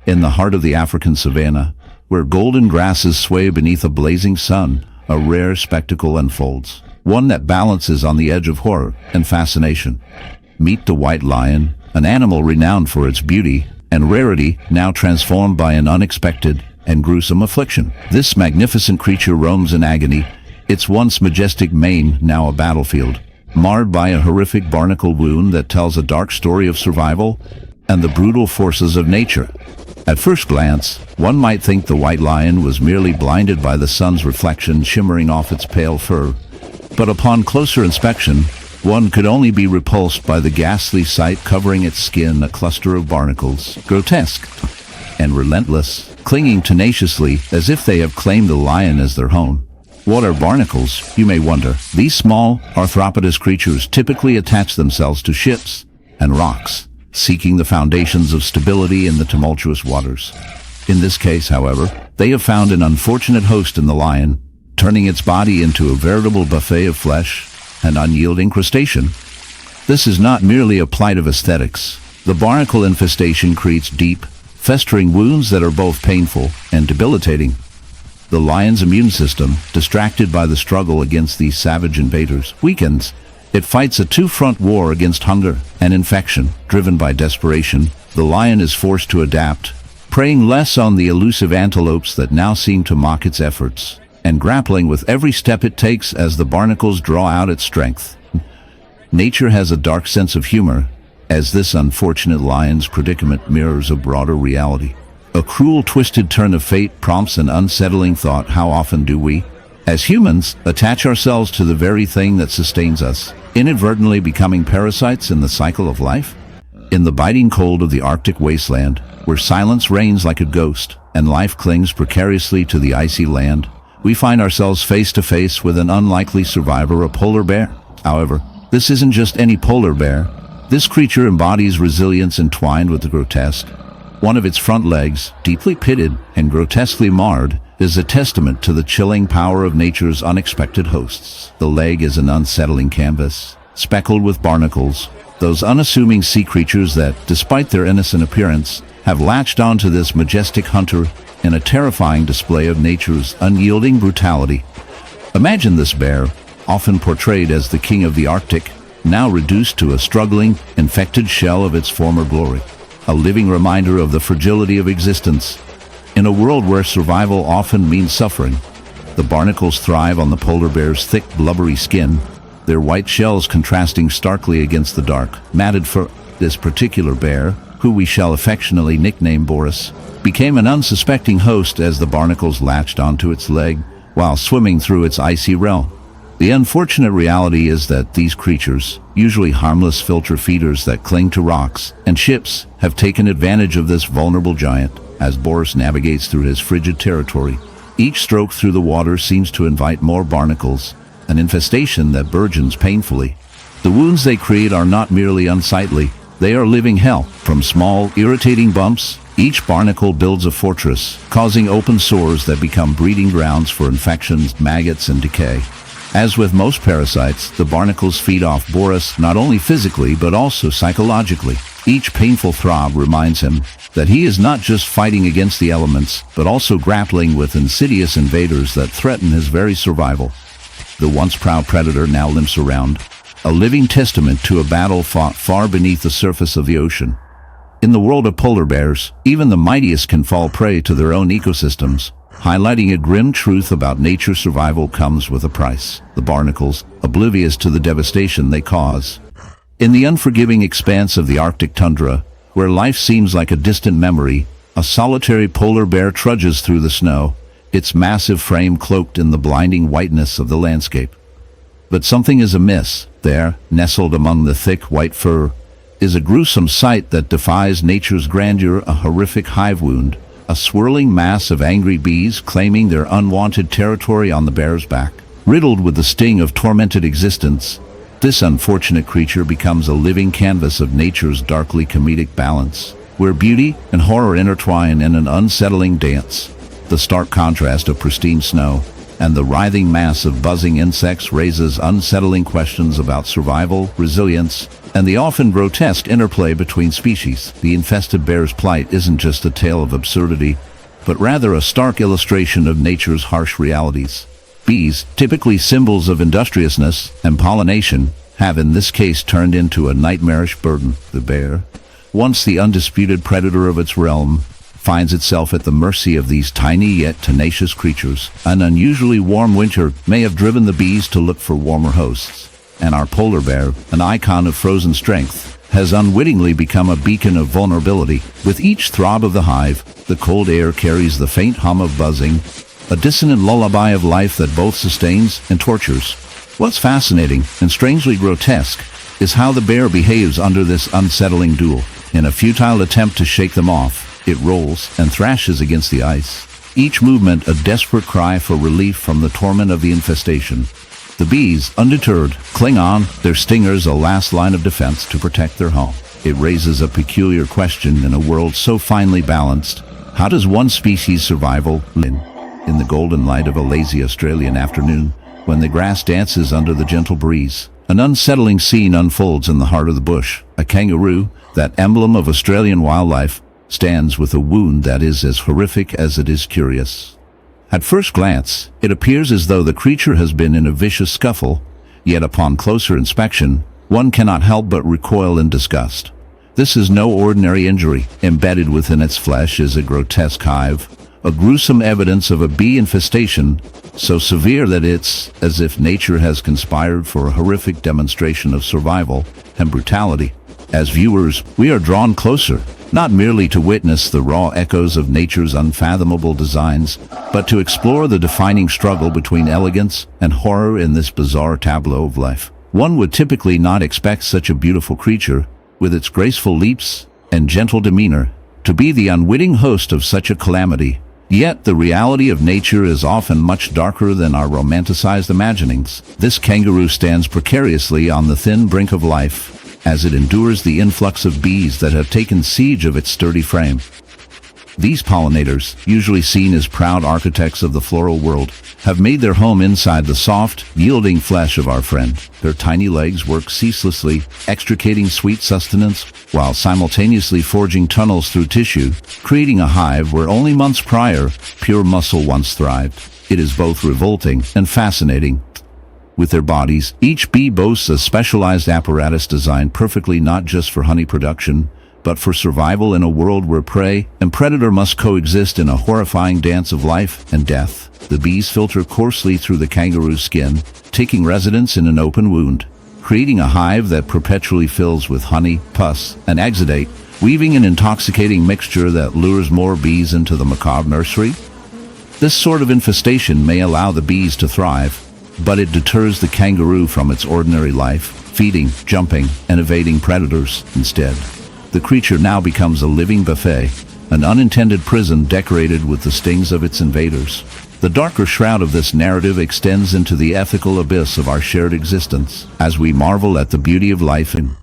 In the heart of the African savanna, where golden grasses sway beneath a blazing sun, a rare spectacle unfolds, one that balances on the edge of horror and fascination. Meet the white lion, an animal renowned for its beauty and rarity, now transformed by an unexpected and gruesome affliction. This magnificent creature roams in agony, its once majestic mane now a battlefield, marred by a horrific barnacle wound that tells a dark story of survival and the brutal forces of nature. At first glance, one might think the white lion was merely blinded by the sun's reflection shimmering off its pale fur, but upon closer inspection, one could only be repulsed by the ghastly sight covering its skin, a cluster of barnacles, grotesque and relentless, clinging tenaciously as if they have claimed the lion as their home. What are barnacles, you may wonder? These small, arthropodous creatures typically attach themselves to ships and rocks, seeking the foundations of stability in the tumultuous waters. In this case, however, they have found an unfortunate host in the lion, turning its body into a veritable buffet of flesh and unyielding crustacean. This is not merely a plight of aesthetics. The barnacle infestation creates deep, festering wounds that are both painful and debilitating. The lion's immune system, distracted by the struggle against these savage invaders, weakens. It fights a two-front war against hunger and infection. Driven by desperation, the lion is forced to adapt, preying less on the elusive antelopes that now seem to mock its efforts, and grappling with every step it takes as the barnacles draw out its strength. Nature has a dark sense of humor, as this unfortunate lion's predicament mirrors a broader reality. A cruel, twisted turn of fate prompts an unsettling thought: how often do we, as humans, attach ourselves to the very thing that sustains us, inadvertently becoming parasites in the cycle of life? In the biting cold of the Arctic wasteland, where silence reigns like a ghost and life clings precariously to the icy land, we find ourselves face to face with an unlikely survivor, a polar bear. However, this isn't just any polar bear. This creature embodies resilience entwined with the grotesque. One of its front legs, deeply pitted and grotesquely marred, is a testament to the chilling power of nature's unexpected hosts. The leg is an unsettling canvas, speckled with barnacles, those unassuming sea creatures that, despite their innocent appearance, have latched onto this majestic hunter in a terrifying display of nature's unyielding brutality. Imagine this bear, often portrayed as the king of the Arctic, now reduced to a struggling, infected shell of its former glory. A living reminder of the fragility of existence. In a world where survival often means suffering, the barnacles thrive on the polar bear's thick, blubbery skin, their white shells contrasting starkly against the dark, matted fur. This particular bear, who we shall affectionately nickname Boris, became an unsuspecting host as the barnacles latched onto its leg while swimming through its icy realm. The unfortunate reality is that these creatures, usually harmless filter feeders that cling to rocks and ships, have taken advantage of this vulnerable giant as Boris navigates through his frigid territory. Each stroke through the water seems to invite more barnacles, an infestation that burgeons painfully. The wounds they create are not merely unsightly, they are living hell. From small, irritating bumps, each barnacle builds a fortress, causing open sores that become breeding grounds for infections, maggots, and decay. As with most parasites, the barnacles feed off Boris not only physically but also psychologically. Each painful throb reminds him that he is not just fighting against the elements, but also grappling with insidious invaders that threaten his very survival. The once proud predator now limps around, a living testament to a battle fought far beneath the surface of the ocean. In the world of polar bears, even the mightiest can fall prey to their own ecosystems, highlighting a grim truth about nature's survival comes with a price. The barnacles, oblivious to the devastation they cause. In the unforgiving expanse of the Arctic tundra, where life seems like a distant memory, a solitary polar bear trudges through the snow, its massive frame cloaked in the blinding whiteness of the landscape. But something is amiss. There, nestled among the thick white fur, is a gruesome sight that defies nature's grandeur, a horrific hive wound, a swirling mass of angry bees claiming their unwanted territory on the bear's back. Riddled with the sting of tormented existence, this unfortunate creature becomes a living canvas of nature's darkly comedic balance, where beauty and horror intertwine in an unsettling dance. The stark contrast of pristine snow, and the writhing mass of buzzing insects raises unsettling questions about survival, resilience, and the often grotesque interplay between species. The infested bear's plight isn't just a tale of absurdity, but rather a stark illustration of nature's harsh realities. Bees, typically symbols of industriousness and pollination, have in this case turned into a nightmarish burden. The bear, once the undisputed predator of its realm, finds itself at the mercy of these tiny yet tenacious creatures. An unusually warm winter may have driven the bees to look for warmer hosts, and our polar bear, an icon of frozen strength, has unwittingly become a beacon of vulnerability. With each throb of the hive, the cold air carries the faint hum of buzzing, a dissonant lullaby of life that both sustains and tortures. What's fascinating and strangely grotesque is how the bear behaves under this unsettling duel. In a futile attempt to shake them off, it rolls and thrashes against the ice, each movement a desperate cry for relief from the torment of the infestation. The bees, undeterred, cling on, their stingers a last line of defense to protect their home. It raises a peculiar question in a world so finely balanced. How does one species' survival live? In the golden light of a lazy Australian afternoon, when the grass dances under the gentle breeze, an unsettling scene unfolds in the heart of the bush. A kangaroo, that emblem of Australian wildlife, stands with a wound that is as horrific as it is curious. At first glance, it appears as though the creature has been in a vicious scuffle, yet upon closer inspection, one cannot help but recoil in disgust. This is no ordinary injury. Embedded within its flesh is a grotesque hive, a gruesome evidence of a bee infestation, so severe that it's as if nature has conspired for a horrific demonstration of survival and brutality. As viewers, we are drawn closer, not merely to witness the raw echoes of nature's unfathomable designs, but to explore the defining struggle between elegance and horror in this bizarre tableau of life. One would typically not expect such a beautiful creature, with its graceful leaps and gentle demeanor, to be the unwitting host of such a calamity. Yet the reality of nature is often much darker than our romanticized imaginings. This kangaroo stands precariously on the thin brink of life, as it endures the influx of bees that have taken siege of its sturdy frame. These pollinators, usually seen as proud architects of the floral world, have made their home inside the soft, yielding flesh of our friend. Their tiny legs work ceaselessly, extricating sweet sustenance, while simultaneously forging tunnels through tissue, creating a hive where only months prior, pure muscle once thrived. It is both revolting and fascinating. With their bodies, each bee boasts a specialized apparatus designed perfectly not just for honey production, but for survival in a world where prey and predator must coexist in a horrifying dance of life and death. The bees filter coarsely through the kangaroo's skin, taking residence in an open wound, creating a hive that perpetually fills with honey, pus, and exudate, weaving an intoxicating mixture that lures more bees into the macabre nursery. This sort of infestation may allow the bees to thrive, but it deters the kangaroo from its ordinary life, feeding, jumping, and evading predators instead. The creature now becomes a living buffet, an unintended prison decorated with the stings of its invaders. The darker shroud of this narrative extends into the ethical abyss of our shared existence, as we marvel at the beauty of life in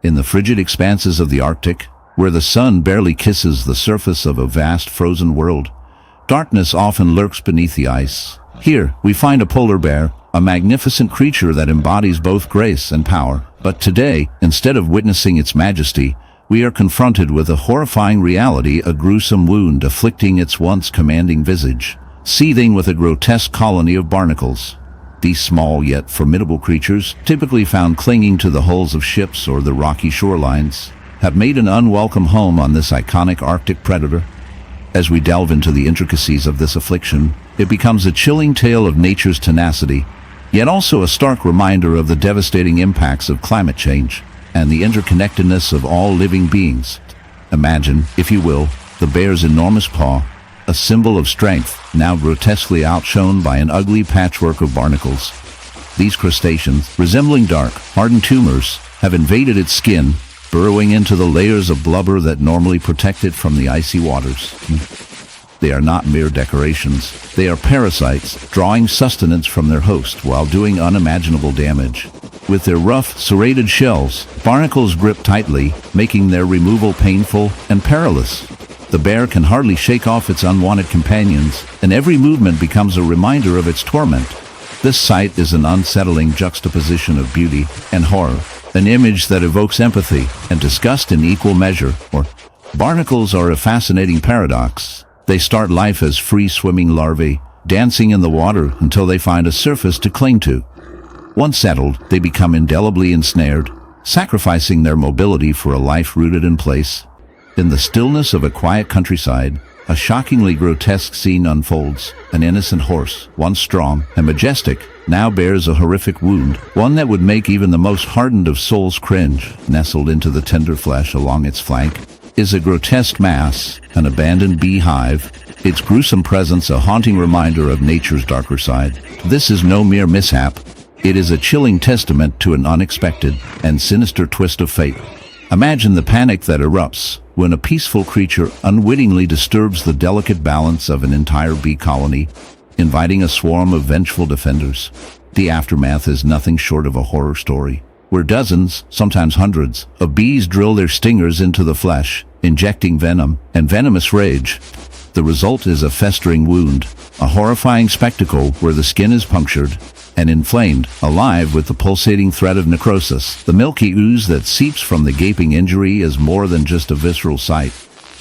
the frigid expanses of the Arctic, where the sun barely kisses the surface of a vast frozen world. Darkness often lurks beneath the ice. Here, we find a polar bear, a magnificent creature that embodies both grace and power. But today, instead of witnessing its majesty, we are confronted with a horrifying reality, a gruesome wound afflicting its once commanding visage, seething with a grotesque colony of barnacles. These small yet formidable creatures, typically found clinging to the hulls of ships or the rocky shorelines, have made an unwelcome home on this iconic Arctic predator. As we delve into the intricacies of this affliction, it becomes a chilling tale of nature's tenacity, yet also a stark reminder of the devastating impacts of climate change and the interconnectedness of all living beings. Imagine, if you will, the bear's enormous paw, a symbol of strength, now grotesquely outshone by an ugly patchwork of barnacles. These crustaceans, resembling dark, hardened tumors, have invaded its skin, burrowing into the layers of blubber that normally protect it from the icy waters. They are not mere decorations. They are parasites, drawing sustenance from their host while doing unimaginable damage. With their rough, serrated shells, barnacles grip tightly, making their removal painful and perilous. The bear can hardly shake off its unwanted companions, and every movement becomes a reminder of its torment. This sight is an unsettling juxtaposition of beauty and horror, an image that evokes empathy and disgust in equal measure. Or barnacles are a fascinating paradox. They start life as free-swimming larvae, dancing in the water until they find a surface to cling to. Once settled, they become indelibly ensnared, sacrificing their mobility for a life rooted in place. In the stillness of a quiet countryside, a shockingly grotesque scene unfolds. An innocent horse, once strong and majestic, now bears a horrific wound, one that would make even the most hardened of souls cringe. Nestled into the tender flesh along its flank is a grotesque mass, an abandoned beehive, its gruesome presence a haunting reminder of nature's darker side. This is no mere mishap. It is a chilling testament to an unexpected and sinister twist of fate. Imagine the panic that erupts when a peaceful creature unwittingly disturbs the delicate balance of an entire bee colony, inviting a swarm of vengeful defenders. The aftermath is nothing short of a horror story, where dozens, sometimes hundreds, of bees drill their stingers into the flesh, injecting venom and venomous rage. The result is a festering wound, a horrifying spectacle where the skin is punctured and inflamed, alive with the pulsating threat of necrosis. The milky ooze that seeps from the gaping injury is more than just a visceral sight.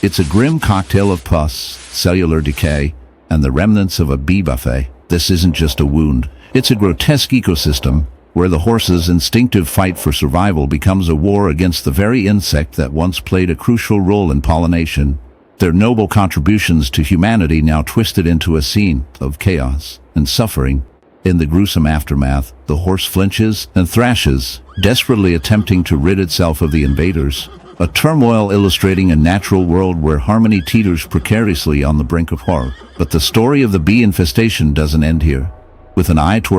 It's a grim cocktail of pus, cellular decay, and the remnants of a bee buffet. This isn't just a wound. It's a grotesque ecosystem where the horse's instinctive fight for survival becomes a war against the very insect that once played a crucial role in pollination. Their noble contributions to humanity now twisted into a scene of chaos and suffering. In the gruesome aftermath, the horse flinches and thrashes, desperately attempting to rid itself of the invaders, a turmoil illustrating a natural world where harmony teeters precariously on the brink of horror. But the story of the bee infestation doesn't end here. With an eye toward